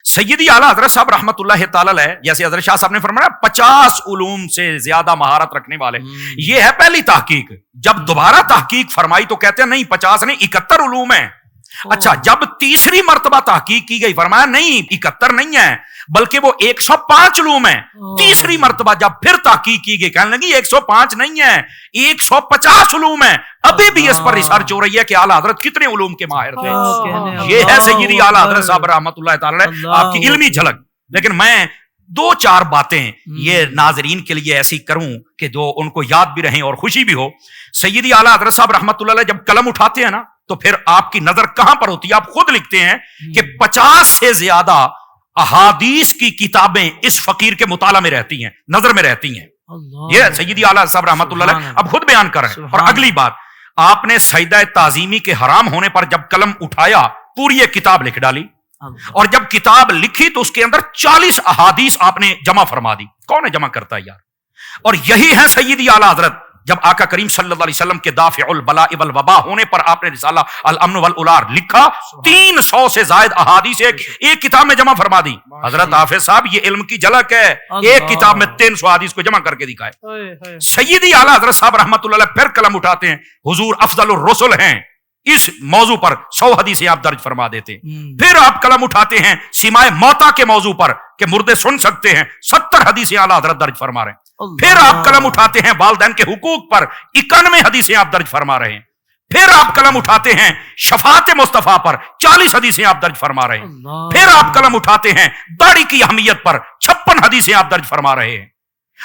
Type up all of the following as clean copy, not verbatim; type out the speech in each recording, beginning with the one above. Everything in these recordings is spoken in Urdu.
سیدی اعلیٰ حضرت صاحب رحمۃ اللہ علیہ جیسے حضرت شاہ صاحب نے فرمایا 50 علوم سے زیادہ مہارت رکھنے والے، یہ ہے پہلی تحقیق۔ جب دوبارہ تحقیق فرمائی تو کہتے ہیں نہیں 50 نہیں 71 علوم ہیں۔ اچھا، جب تیسری مرتبہ تحقیق کی گئی فرمایا نہیں 71 نہیں ہے بلکہ وہ 105 علوم ہیں۔ تیسری مرتبہ جب پھر تحقیق کی گئی کہنے لگی 105 نہیں ہے 150 علوم ہیں۔ ابھی بھی اس پر ریسرچ ہو رہی ہے کہ اعلیٰ حضرت کتنے علوم کے ماہر تھے۔ یہ ہے سیدی اعلیٰ حضرت صاحب رحمۃ اللہ تعالی آپ کی علمی جھلک۔ لیکن میں 2-4 باتیں یہ ناظرین کے لیے ایسی کروں کہ جو ان کو یاد بھی رہیں اور خوشی بھی ہو۔ سیدی اعلیٰ حضرت صاحب رحمۃ اللہ علیہ جب قلم اٹھاتے ہیں نا تو پھر آپ کی نظر کہاں پر ہوتی ہے؟ آپ خود لکھتے ہیں کہ 50 سے زیادہ احادیث کی کتابیں اس فقیر کے مطالعہ میں رہتی ہیں، نظر میں رہتی ہیں۔ یہ سیدی اعلیٰ صاحب رحمۃ اللہ علیہ اب خود بیان کر رہے ہیں۔ اور اگلی بات، آپ نے سجدہ تعظیمی کے حرام ہونے پر جب قلم اٹھایا پوری ایک کتاب لکھ ڈالی، اور جب کتاب لکھی تو اس کے اندر 40 احادیث آپ نے جمع فرما دی۔ کون ہے جمع کرتا ہے یار؟ اور یہی ہے سیدی اعلیٰ حضرت جب آقا کریم صلی اللہ علیہ وسلم کے دافع البلاء والوباء ہونے پر آپ نے رسالہ الامن والالار لکھا، 300 سے زائد احادیث ایک کتاب میں جمع فرما دی۔ حضرت حافظ صاحب یہ علم کی جھلک ہے، ایک کتاب میں 300 احادیث کو جمع کر کے دکھائے۔ سیدی اعلیٰ حضرت صاحب رحمۃ اللہ علیہ پھر قلم اٹھاتے ہیں، حضور افضل الرسل ہیں، اس موضوع پر 100 حدیثیں آپ درج فرما دیتے ہیں۔ پھر آپ قلم اٹھاتے ہیں سماع موتا کے موضوع پر کہ مردے سن سکتے ہیں، 70 حدیثیں اعلیٰ حضرت درج فرما رہے ہیں۔ پھر آپ قلم اٹھاتے ہیں والدین کے حقوق پر 91 حدیثیں آپ درج فرما رہے ہیں۔ پھر آپ قلم اٹھاتے ہیں شفاعت مصطفیٰ پر 40 حدیثیں آپ درج فرما رہے ہیں۔ پھر آپ قلم اٹھاتے ہیں داڑھی کی اہمیت پر 56 حدیثیں آپ درج فرما رہے ہیں۔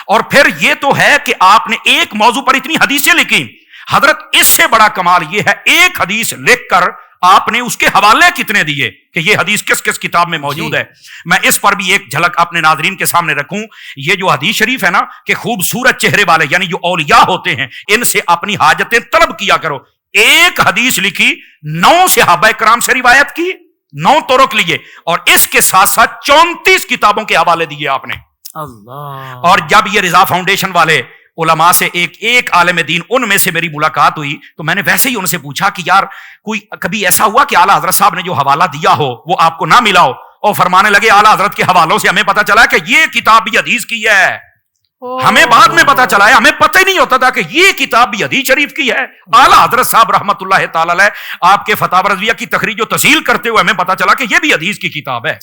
اور پھر یہ تو ہے کہ آپ نے ایک موضوع پر اتنی حدیثیں لکھی۔ حضرت اس سے بڑا کمال یہ ہے ایک حدیث لکھ کر آپ نے اس کے حوالے کتنے دیے کہ یہ حدیث کس کس کتاب میں موجود ہے۔ میں اس پر بھی ایک جھلک اپنے ناظرین کے سامنے رکھوں۔ یہ جو حدیث شریف ہے نا کہ خوبصورت چہرے والے یعنی جو اولیاء ہوتے ہیں ان سے اپنی حاجتیں طلب کیا کرو۔ ایک حدیث لکھی، 9 صحابہ کرام سے روایت کی، 9 طرق لیے، اور اس کے ساتھ ساتھ 34 کتابوں کے حوالے دیے آپ نے۔ اور جب یہ رضا فاؤنڈیشن والے علماء سے ایک عالم دین ان میں سے میری ملاقات ہوئی تو میں نے ویسے ہی ان سے پوچھا کہ یار کوئی کبھی ایسا ہوا کہ اعلیٰ حضرت صاحب نے جو حوالہ دیا ہو وہ آپ کو نہ ملا ہو؟ اور فرمانے لگے اعلیٰ حضرت کے حوالوں سے ہمیں پتا چلا کہ یہ کتاب بھی حدیث کی ہے، ہمیں بعد میں پتا چلا ہے، ہمیں پتہ ہی نہیں ہوتا تھا کہ یہ کتاب بھی حدیث شریف کی ہے۔ اعلیٰ حضرت صاحب رحمۃ اللہ تعالی علیہ آپ کے فتاوی رضویہ کی تخریج و تحصیل کرتے ہوئے ہمیں پتا چلا کہ یہ بھی حدیث کی کتاب ہے۔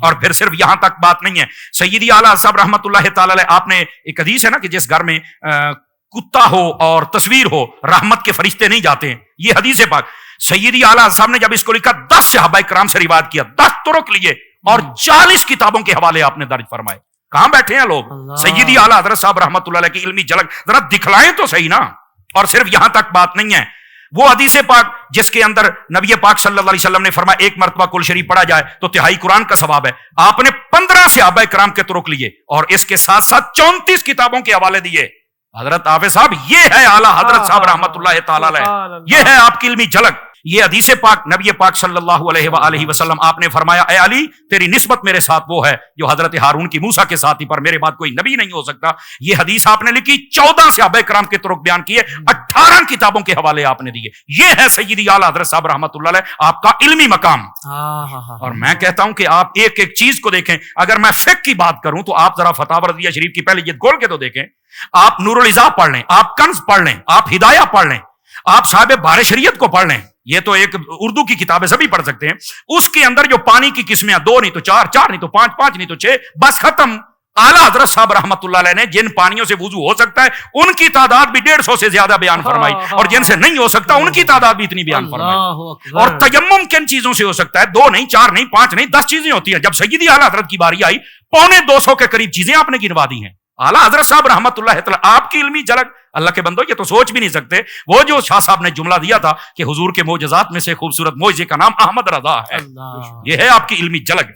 اور پھر صرف یہاں تک بات نہیں ہے، سیدی اعلیٰ صاحب رحمۃ اللہ تعالی علیہ آپ نے ایک حدیث ہے نا کہ جس گھر میں کتا ہو اور تصویر ہو رحمت کے فرشتے نہیں جاتے ہیں، یہ حدیث پاک۔ سیدی اعلیٰ صاحب نے جب اس کو لکھا 10 صحابہ کرام سے روایت کیا، 10 طرق لیے اور 40 کتابوں کے حوالے آپ نے درج فرمائے۔ کہاں بیٹھے ہیں لوگ؟ سیدی اعلیٰ حضرت صاحب رحمۃ اللہ علیہ کی علمی جھلک ذرا دکھلائیں تو صحیح نا۔ اور صرف یہاں تک بات نہیں ہے، وہ حدیث پاک جس کے اندر نبی پاک صلی اللہ علیہ وسلم نے فرمایا ایک مرتبہ کل شریف پڑھا جائے تو تہائی قرآن کا ثواب ہے۔ آپ نے 15 صحابہ کرام کے طرق لیے اور اس کے ساتھ ساتھ 34 کتابوں کے حوالے دیے۔ حضرت حافظ صاحب یہ ہے اعلیٰ حضرت صاحب رحمۃ اللہ تعالی علیہ، یہ ہے آپ کی علمی جھلک۔ یہ حدیث پاک نبی پاک صلی اللہ علیہ وآلہ وسلم آپ نے فرمایا اے علی تیری نسبت میرے ساتھ وہ ہے جو حضرت ہارون کی موسیٰ کے ساتھ ہی پر میرے بعد کوئی نبی نہیں ہو سکتا۔ یہ حدیث آپ نے لکھی، 14 صحابہ کرام کے طرق بیان کیے، 18 کتابوں کے حوالے آپ نے دیے۔ یہ ہے سیدی اعلیٰ حضرت صاحب رحمۃ اللہ علیہ آپ کا علمی مقام۔ اور میں کہتا ہوں کہ آپ ایک ایک چیز کو دیکھیں۔ اگر میں فقہ کی بات کروں تو آپ ذرا فتاوی رضویہ شریف کی پہلے یہ کھول کے تو دیکھیں، آپ نور العزا پڑھ لیں، آپ کنز پڑھ لیں، آپ ہدایہ پڑھ لیں، آپ صاحب بار شریعت کو پڑھ لیں، یہ تو ایک اردو کی کتابیں سبھی پڑھ سکتے ہیں۔ اس کے اندر جو پانی کی قسمیں 2 نہیں تو 4، 4 نہیں تو 5، 5 نہیں تو 6، بس ختم۔ اعلیٰ حضرت صاحب رحمۃ اللہ علیہ نے جن پانیوں سے وضو ہو سکتا ہے ان کی تعداد بھی 150 سے زیادہ بیان فرمائی، اور جن سے نہیں ہو سکتا ان کی تعداد بھی اتنی بیان فرمائی۔ اور تیمم کن چیزوں سے ہو سکتا ہے؟ 2 نہیں، 4 نہیں، 5 نہیں، 10 چیزیں ہوتی ہیں۔ جب سیدی اعلیٰ حضرت کی باری آئی 250 کے قریب چیزیں آپ نے گنوا دی ہیں۔ اعلیٰ حضرت صاحب رحمۃ اللہ تعالی آپ کی علمی جھلک اللہ کے بندو یہ تو سوچ بھی نہیں سکتے۔ وہ جو شاہ صاحب نے جملہ دیا تھا کہ حضور کے معجزات میں سے خوبصورت معجزے کا نام احمد رضا ہے، یہ ہے آپ کی علمی جھلک۔